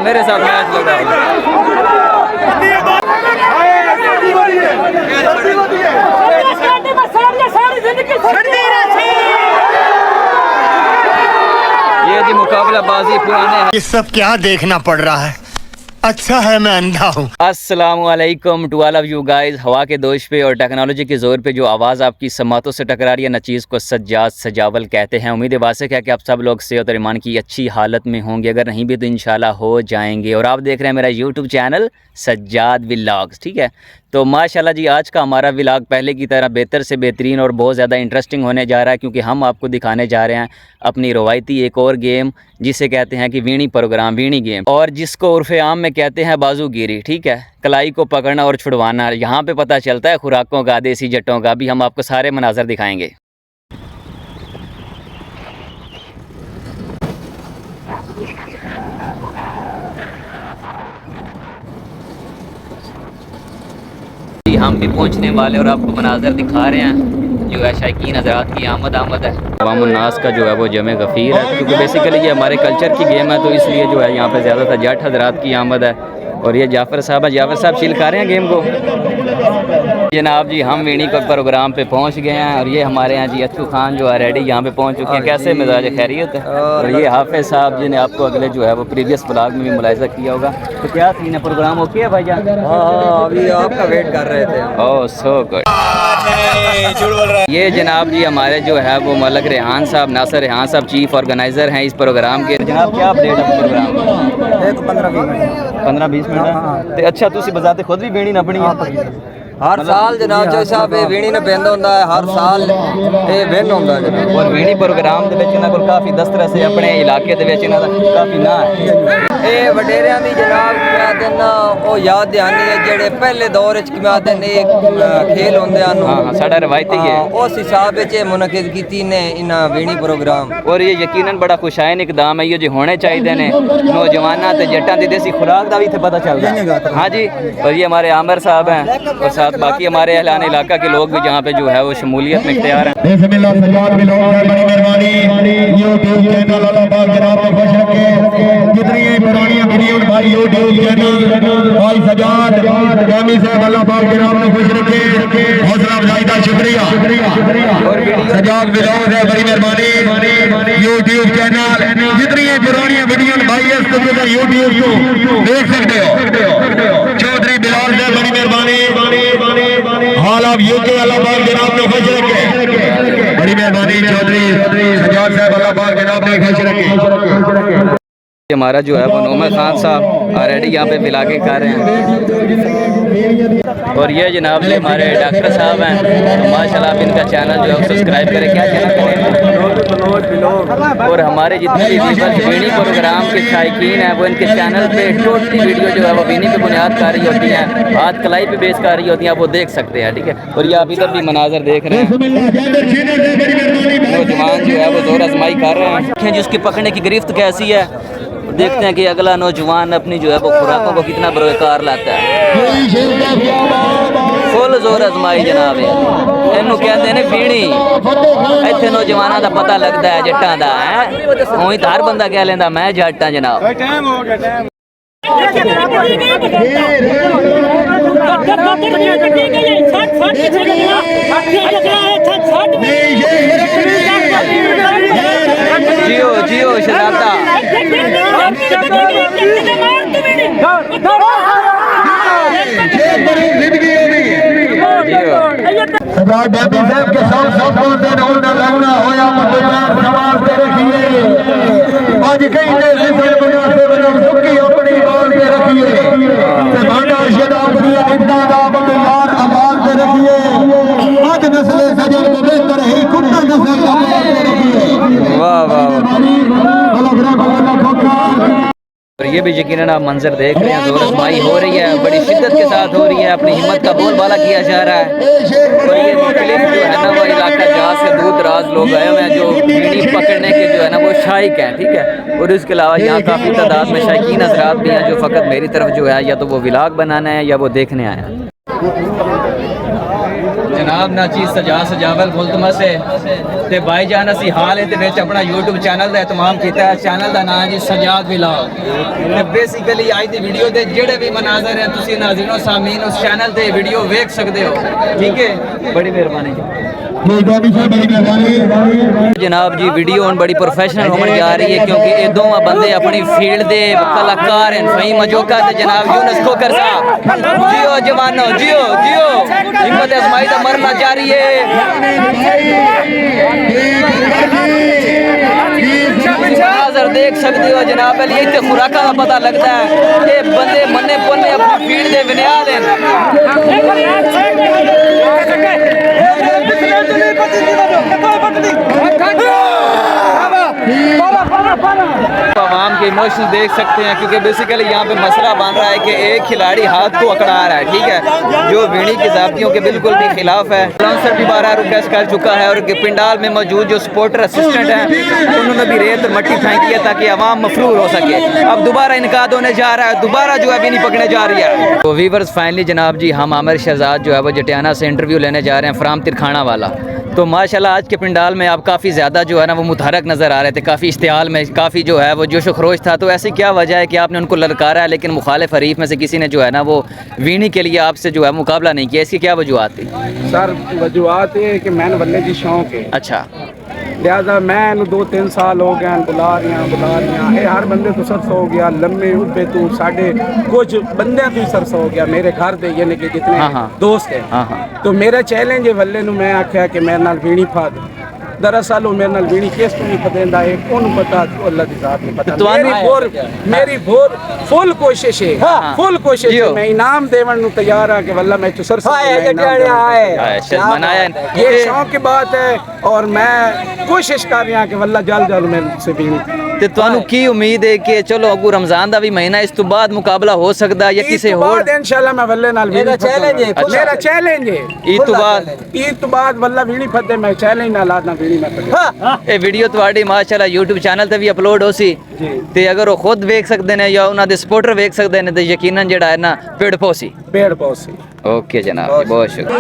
मेरे साथ मैच लगा। ये जी मुकाबला बाजी पुराने है। ये सब क्या देखना पड़ रहा है? अच्छा है मैं अंधा हूँ। अस्सलामुअलैकुम to all of you guys. हवा के दोष पे और टेक्नोलॉजी के ज़ोर पे जो आवाज़ आपकी समातों से टकरा रही है ना, चीज़ को सज्जाद सजावल कहते हैं। उम्मीद वासिक है कि आप सब लोग सेहत और ईमान की अच्छी हालत में होंगे, अगर नहीं भी तो इंशाल्लाह हो जाएंगे। और आप देख रहे हैं मेरा यूट्यूब चैनल सज्जाद व्लॉग्स, ठीक है। तो माशाल्लाह जी, आज का हमारा व्लॉग पहले की तरह बेहतर से बेहतरीन और बहुत ज़्यादा इंटरेस्टिंग होने जा रहा है, क्योंकि हम आपको दिखाने जा रहे हैं अपनी रवायती एक और गेम, जिसे कहते हैं कि वीणी प्रोग्राम, वीणी गेम, और जिसको उर्फ़े आम में कहते हैं बाजूगिरी, ठीक है। कलाई को पकड़ना और छुड़वाना, यहाँ पे पता चलता है खुराकों का, देसी जट्टों का। अभी हम आपको सारे मनाजर दिखाएंगे। हम भी पहुंचने वाले और आपको मनाजर दिखा रहे हैं। जो है शायकीन हज़रात की आमद है। अवामुन्नास का जो है वो जमे गफ़ीर है, क्योंकि बेसिकली ये हमारे कल्चर की गेम है, तो इसलिए जो है यहाँ पे ज़्यादातर जट हज़रात की आमद है। और ये जाफ़र साहब है, जाफ़र साहब चिल कर रहे हैं गेम को। जनाब जी, हम वीणी के प्रोग्राम पे पहुंच गए हैं और ये हमारे यहाँ जी अच्छू खान जो है रेडी यहाँ पे पहुंच चुके हैं। कैसे मिजाज खैरियत है? और ये हाफिज़ साहब जिन्हें आपको अगले जो है वो प्रीवियस ब्लॉग में भी मुलाहिज़ा किया होगा। तो क्या सीन है, प्रोग्राम ओके है भाईजान? हाँ, अभी आपका वेट कर रहे थे। ओह सो गुड। ये जनाब जी हमारे जो है वो मलक रेहान साहब, नासिर रेहान साहब चीफ ऑर्गेनाइज़र हैं इस प्रोग्राम के। जनाब क्या अपडेट है प्रोग्राम? 15-20 मिनट। तो अच्छा, तुसी बजाते खुद भी बीणी नपनी हर साल जनाब जो साहब वीणी ने बेंद होंदा है, हर साल ये बेंद होंदा है जनाब। और वीणी प्रोग्राम दे विच इन्हां कोल काफ़ी दस्तरस है, अपने इलाके दे विच इन्हां दा काफ़ी नाम है। ये वडेरियां दी जनाब क्या देना ओ याद दहानी है, जेड़े पहले दौर च क्या देने खेल होंदे हैं। हाँ, साडा रवायती है। उस हिसाब से मुनक़िद कीती ने इन्हां वीणी प्रोग्राम। और ये यकीनन बड़ा खुशाइन इकदाम है, ये जो होने चाहिए ने नौजवाना ते जट्टां दी देसी खुराक दा भी इत्थे पता चलदा है। हाँ जी। और ये हमारे आमिर साहब हैं और साथ बाकी हमारे अहलान इलाका के लोग भी जहाँ पे जो है वो शमूलियत में इख्तियार हैं। बिस्मिल्लाह, सजाद भी लोग है, बड़ी मेहरबानी। यूट्यूब चैनल अल्लाह पाक जनाब को खुश रखे। जितनी पुरानी वीडियो भाई यूट्यूब चैनल भाई सजाद कामी साहब अल्लाह पाक जनाब को खुश रखे। हौसला अफजाई का शुक्रिया। और सजाद भी लोग है, बड़ी मेहरबानी। यूट्यूब चैनल जितनी पुरानी वीडियो भाई इस यूट्यूब को देख सकते हो। चौधरी बिलाल है, बड़ी मेहरबानी। हाल आप यूके अल्लाह पाक जनाब ने खुश रखे। बड़ी मेहरबानी चौधरी सजाद साहब, अल्लाह पाक जनाब ने खुश रखे। हमारा जो है वो नोमा खान साहब ऑलरेडी यहाँ पे मिला के खा रहे हैं। और ये जनाब जी हमारे डॉक्टर साहब हैं, तो माशाल्लाह आप इनका चैनल जो है सब्सक्राइब करें। क्या चैनल करें? और हमारे जितने भी वीणी प्रोग्राम के शायकीन हैं वो इनके चैनल पे टोटली वीडियो जो है वो वीणी पे बुनियाद कर रही होती हैं, हाथ कलाई पे बेस कर रही होती हैं, आप वो देख सकते हैं, ठीक है। और ये आप इधर भी मनाजर देख रहे हैं, नौजवान जो है वो जोर आजमाई कर रहे हैं जिसकी पकड़ने की गिरफ्त कैसी है। देखते हैं कि अगला नौजवान अपनी जो है वो खुराकों को कितना बरकरार लाता है। फुल जोर आजमाई जनाब, इनू कहते हैं वीणी। इतने नौजवानों का पता लगता है जट्टां दा है, उही तो हर बंदा कह लेंदा मैं जट हां जनाब। जियो जियो शराबता। सरदार बाबी साहब के साथ सब दिन होना लगना होया मुसलमान समाज पे रखिए। आज कई ने सिफर बना से बना सुखी अपनी बात पे रखिए। ते भांडा शदा अपनी इतना दा यार आवाज पे रखिए। आज नस्ल सजन को बेहतर है, कुत्ता नस्ल आवाज पे रखिए। वाह वाह। और ये भी यकीनन आप मंजर देख रहे हैं, जोर आजमाई हो रही है, बड़ी शिद्दत के साथ हो रही है, अपनी हिम्मत का बोलबाला किया जा रहा है। और ये मुख्तलिफ जो है ना वो इलाका जहाँ से दूर दराज लोग आए हुए हैं जो वीणी पकड़ने के जो है ना वो शाइक हैं, ठीक है। और इसके अलावा यहाँ काफ़ी तादाद में शायकीन हज़रात भी हैं जो फ़कत मेरी तरफ जो है या तो वो व्लॉग बनाना है या वो देखने आए हैं। जनाब ना चीज़ सजा सजावल मुल्तमस है ते भाई जान असी हाल है ते अपना यूट्यूब चैनल का एहतमाम किया है। चैनल का नाम जी सजाद विलाग ते बेसिकली आज की वीडियो के जेडे भी मनाजर हैं तुसी नाज़रीनो सामीन उस चैनल ते वीडियो वेख सकते हो। ठीक है, बड़ी मेहरबानी जनाब जी। वीडियो हुण बड़ी प्रोफेशनल होने जा रही है क्योंकि ये दोनों बंदे अपनी फील्ड के कलाकार हैं। फहीम मजोका ते जनाब यूनुस खोकर साहब। जियो जवानो जियो जियो, हिम्मत आजमाई का मरना जारी है। मंजर देख सकते हो जनाब अली, इतने खुराका का पता लगता है ये बंदे मन्ने पुन्ने अपनी फील्ड के बुनियाद आवाम के इमोशंस देख सकते हैं क्योंकि बेसिकली यहाँ पे मसला बन रहा है कि एक खिलाड़ी हाथ को अकड़ा रहा है। ठीक है, जो वीणी की ज़ाब्तियों के बिल्कुल भी खिलाफ है। बाउंसर भी 12 रिक्वेस्ट कर चुका है और पिंडाल में मौजूद जो सपोर्टर असिस्टेंट हैं उन्होंने भी रेत मट्टी फेंकी है ताकि आवाम मफरूर हो सके। अब दोबारा इनकाद होने जा रहा है, दोबारा जो है वीणी पकड़ने जा रही है। तो वीवर्स फाइनली जनाब जी हम आमिर शहजाद जो है वो जटियाना से इंटरव्यू लेने जा रहे हैं फ्राम तिरखाना वाला। तो माशाल्लाह आज के पिंडाल में आप काफ़ी ज़्यादा जो है ना वो मुतहरक नज़र आ रहे थे, काफ़ी इश्तियाल में काफ़ी जो है वो जोश खरोश था। तो ऐसी क्या वजह है कि आपने उनको ललकारा है लेकिन मुखालिफ हरीफ में से किसी ने जो है ना वो वीणी के लिए आपसे जो है मुकाबला नहीं किया, इसकी क्या वजूहत थी? सर वजूहत ये कि मैंने बल्ले की शौक है, अच्छा, लिहाजा मैं 2-3 साल हो गए बुला रही ये हर बंदे तो सरस हो गया लम्बे उठे तू साढ़े कुछ बंदे तो सरस हो गया मेरे घर दे यानी कि जितने दोस्त हैं। तो मेरा चैलेंज है वल्ले नूं मैं आख्या कि मेरे नाल वीणी फा दे। दरअसल वो मेरे नाल वीणी किस तू नहीं फदेंदा है कौन पता अल्लाह दी जात नहीं पता। मेरी बोर फुल कोशिश है, फुल कोशिश है। मैं इनाम देवन नूं तैयार हां कि वल्ला मैं सरस ये शौक की बात है और मैं कोशिश कर रहा कि वल्ला जल जल मेरे से वीणी। ते तुहानू की उम्मीद है कि चलो अगू रमजान का भी महीना इस तो बाद मुकाबला हो सकता है या किसी होर? इंशाल्लाह मैं वल्ले नाल मेरा चैलेंज है, मेरा चैलेंज है ईद तो बाद वल्ला वीणी फदे मैं चैलेंज ना लाना वीणी ना फदे। ये वीडियो तुम्हारी माशाल्लाह YouTube चैनल ते भी अपलोड हो सी ते अगर वो खुद देख सकते हैं या उन्होंने सपोर्टर देख सकते हैं तो यकीनन जेड़ा है ना पेड़ पोसी। ओके जनाब जी, बहुत शुक्रिया।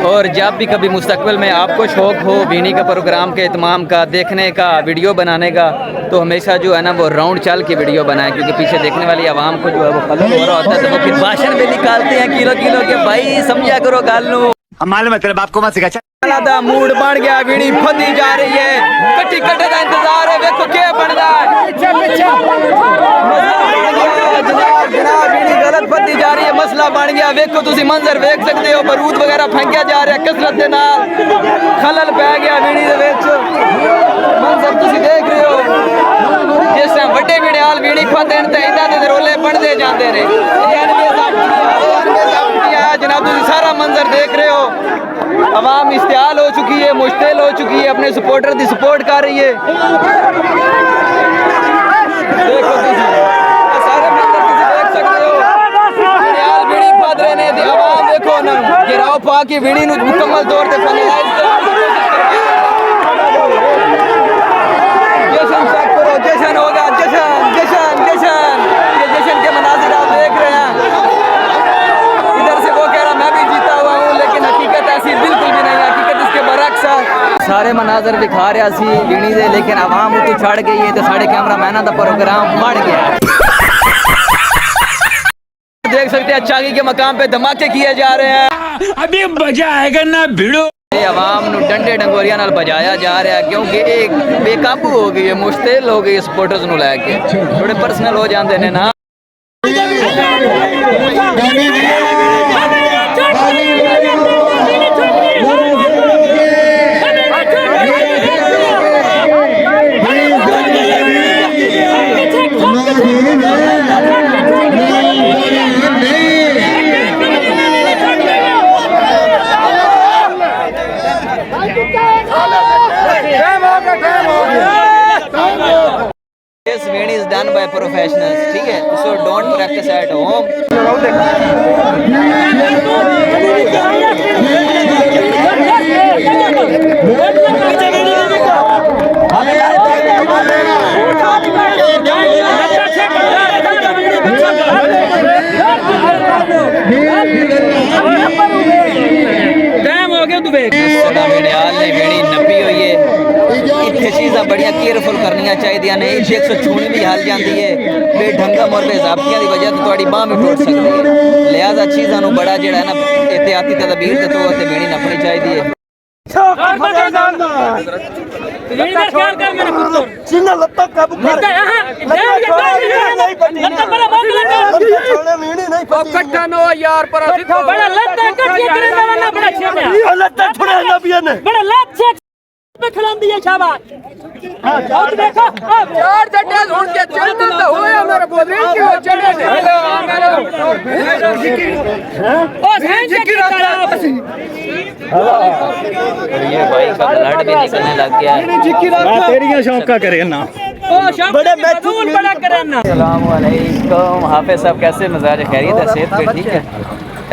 और जब भी कभी मुस्तकबिल में आपको शौक़ हो वीणी का प्रोग्राम के इत्माम का देखने का वीडियो बनाने का तो हमेशा जो है ना वो राउंड चल के वीडियो बनाएं क्योंकि पीछे देखने वाली आवाम को जो है वो खलल हो रहा होता है तो वो फिर भाषण भी निकालते हैं किलो किलो के भाई समझा करो गाल नू। मालूम है तेरे बाप को मत सिखा। मूड बन गया वीणी फदी जा रही है कट्टी कट्टे का इंतजार है देखो क्या बनता है। जनाब वीणी गलत फदी जा रही है मसला बन गया वेखो तुसी मंजर वेख सकते हो बरूद वगैरह फेंकिया जा रहा है कसरत के नाल खलल पै गया वीणी दे विच मंजर तुसी देख रहे हो। जिस टाइम वड्डे वीणियाल वीणी फदन ते इदां दे रोले बनदे जांदे ने जनाब तुसी सारा मंजर देख रहे हो। अवाम इश्तियाल हो चुकी है, मुश्तिल हो चुकी है, अपने सपोर्टर की सपोर्ट कर रही है। देखो सारे मंजर तुसी देख सकते हो वीणियाल वीणी फद रहे ने ते अवाम देखो ना गिराव पा के वीणी नूं मुकम्मल तौर ते फाइनलाइज जश्न चेक करो जश्न होगा जश्न जश्न जश्न ये जश्न के मनाजिर आप देख रहे हैं। इधर से वो कह रहा मैं भी जीता हुआ हूँ लेकिन हकीकत ऐसी बिल्कुल भी नहीं है, हकीकत इसके बरक्स है। सारे मनाजर दिखा रहा सी वीणी दे लेकिन आवाम उतों छड़ गई है तो साढ़े कैमरा मैन का प्रोग्राम बढ़ गया। देख सकते हैं चागी के मकाम पे धमाके किए जा रहे हैं। अभी मजा आएगा ना भिड़ो। आवाम नू डंडे डंगोरिया नाल बजाया जा रहा है क्योंकि एक बेकाबू हो गई है, मुश्तिल हो गई सपोर्टर्स नू लैके थोड़े पर्सनल हो जाते हैं ना। This wedding is done by professionals, ठीक है? So don't practice at home. अरे नपी हुई है इतने चीज़ा बड़िया केयरफुल करनिया चाहिए ने 106 भी हल जाती है बेढंगम और बेजाबतियां की वजह तो थोड़ी बांह भी टूट सकती है लिहाजा चीज़ों बड़ा जो है ना एहतियाती तदबीर के तौर पर बेड़ी नपनी चाहिए खिलांदी है शाबाश और देखो चार जट्टे ढूंढ के चलते तो होया मेरे बोले कि वो चढ़े थे ओ सही की ये भाई का ब्लड भी निकलने लग गया है तेरी शौक का करे ना ओ शाबाश बड़े महसूल बड़ा करे ना अस्सलाम वालेकुम हाफिज साहब कैसे मिजाज खैरियत है सेहत पे ठीक है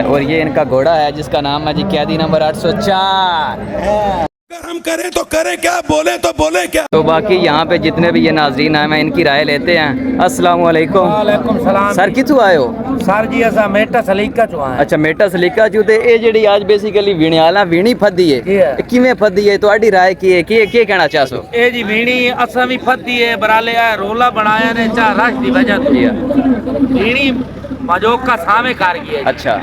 और ये इनका घोड़ा है जिसका नाम है जी कैदी नंबर 804 हम करें तो करें क्या बोले तो बोले क्या। तो बाकी यहाँ पे जितने भी ये नाजरीन आए हैं इनकी राय लेते हैं। अस्सलाम वालेकुम। वालेकुम सलाम सर कितों आए हो सर जी असा मेटा सलीका चो आए अच्छा मेटा सलीका चो ते ये जेडी आज बेसिकली विणियाला वीणी फदी है किवें फदी है ਤੁਹਾਡੀ राय की है के कहना चाहसो ए जी वीणी असा भी फदी है बराले आ रोला बनाया ने चा रश दी वजह तो वीणी मजोक का सामे कर गई है अच्छा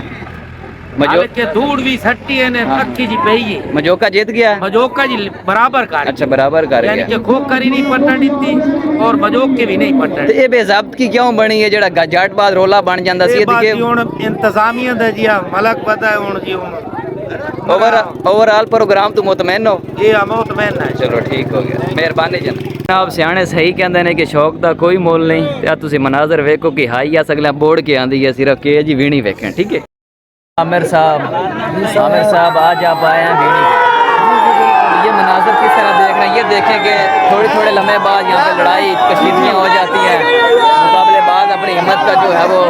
मजोक के दूड़ भी सट्टी है ने अक्की जी पई है मजोका जीत गया मजोका जी बराबर कर अच्छा बराबर कर यानी गया कि खोखरी नहीं पटन दी और मजोक के भी नहीं पटन ते ये बेजाब्त की क्यों बनी है जेड़ा जाट बाद रोला बन जांदा सी के हुन इंतजामिया दा जी मलक पता है हुन जी ओवरऑल प्रोग्राम तो मुतमैन हो ये मुतमैन है चलो ठीक हो गया मेहरबानी जनाब सियाने सही कहते हैं कि शौक का कोई मोल नहीं तुम मनाजर वेखो कि हाई आ सकला बोर्ड के आंदी है सिर्फ के जी वीणी वेखें ठीक है आमिर साहब आज आप आए हैं वीणी ये मनाजर किस तरह देख रहे हैं ये देखें कि थोड़े लम्हे बाद यहाँ पे लड़ाई कशीदियाँ हो जाती हैं मुकाबले बाद अपनी हिम्मत का जो है वो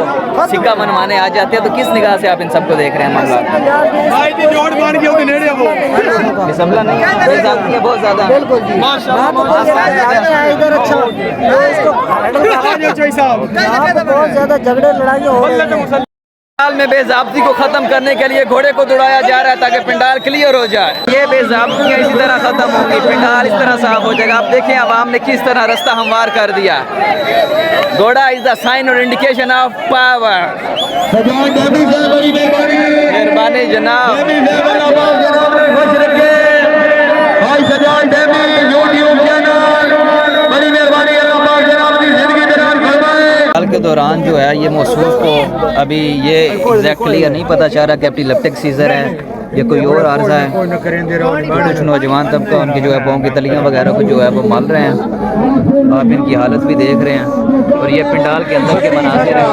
सिक्का मनवाने आ जाते हैं तो किस निगाह से आप इन सबको देख रहे हैं मामला समझा नहीं बहुत ज्यादा बहुत ज्यादा झगड़े लड़ाई हो रही है पिंडाल में बेजाब्ती को खत्म करने के लिए घोड़े को दौड़ाया जा रहा है ताकि पिंडाल क्लियर हो जाए ये बेजाब्तियां इसी तरह खत्म होंगी पिंडाल इस तरह साफ हो जाएगा आप देखें आवाम ने किस तरह रास्ता हमवार कर दिया घोड़ा इज द साइन और इंडिकेशन ऑफ पावर मेहरबानी जनाब के दौरान जो है ये महसूस को अभी ये एग्जैक्टली नहीं पता चल रहा कि एपिलेप्टिक सीजर है ये कोई और आर्जा है कुछ नौजवान तबका उनकी जो है पाँव की तलियाँ वगैरह को जो है वो मल रहे हैं आप इनकी हालत भी देख रहे हैं और ये पिंडाल के अंदर के मनाजिर हैं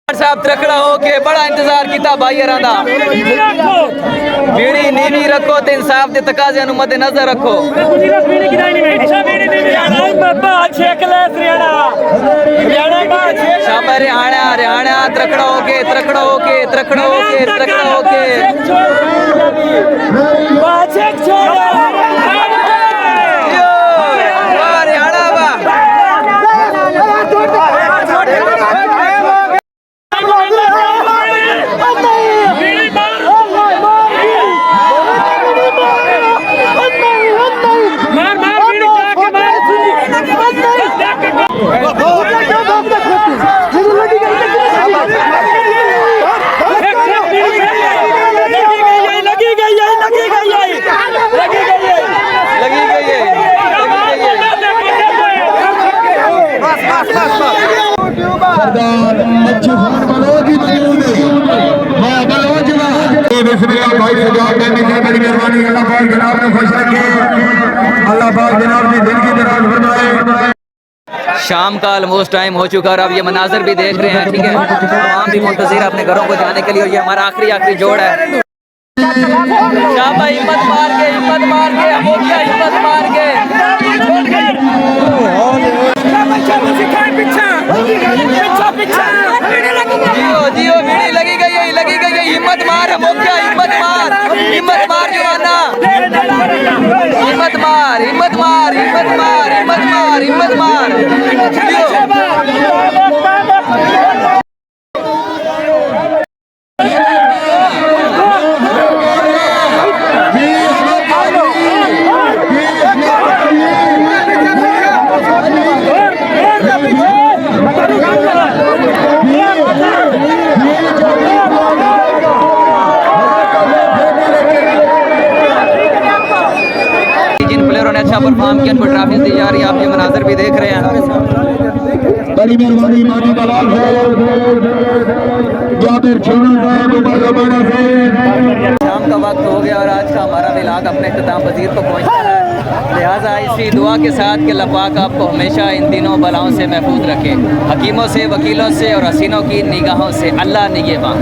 साहब त्रकड़ा हो के बड़ा इंतजार किया भाई दा बीड़ी नीवी रखो तो इंसाफ के तकाजे मद्दे नजर रखो हरियाणा त्रकड़ा हो के शाम का ऑलमोस्ट टाइम हो चुका और अब ये मनाजर भी देख रहे हैं ठीक है आवाम भी मुंतज़िर अपने घरों को जाने के लिए और ये हमारा आखिरी जोड़ है शाबाश हिम्मत मार के हिम्मत मार के जियो वीणी लगी गई हिम्मत मार मोक्या हिम्मत मार हिम्मत मार जवाना, हिम्मत मार, हिम्मत मार, हिम्मत मार, हिम्मत मार, हिम्मत मार। जिन प्लेयरों ने अच्छा परफॉर्म किया उनको ट्रॉफी दी जा रही है, आप ये मनाजर भी देख रहे हैं। बड़ी मेहरबानी मानी दलाल साहब, जाबिर छोड़ा साहब, उमर रबाना साहब। शाम का वक्त हो गया और आज का हमारा व्लॉग अपने इख्तिताम पजीर को पहुंचता है, लिहाजा इसी दुआ के साथ कि अल्लाह पाक आपको हमेशा इन तीनों बलाओं से महफूज रखे, हकीमों से, वकीलों से और हसीनों की निगाहों से। अल्लाह निगहबान।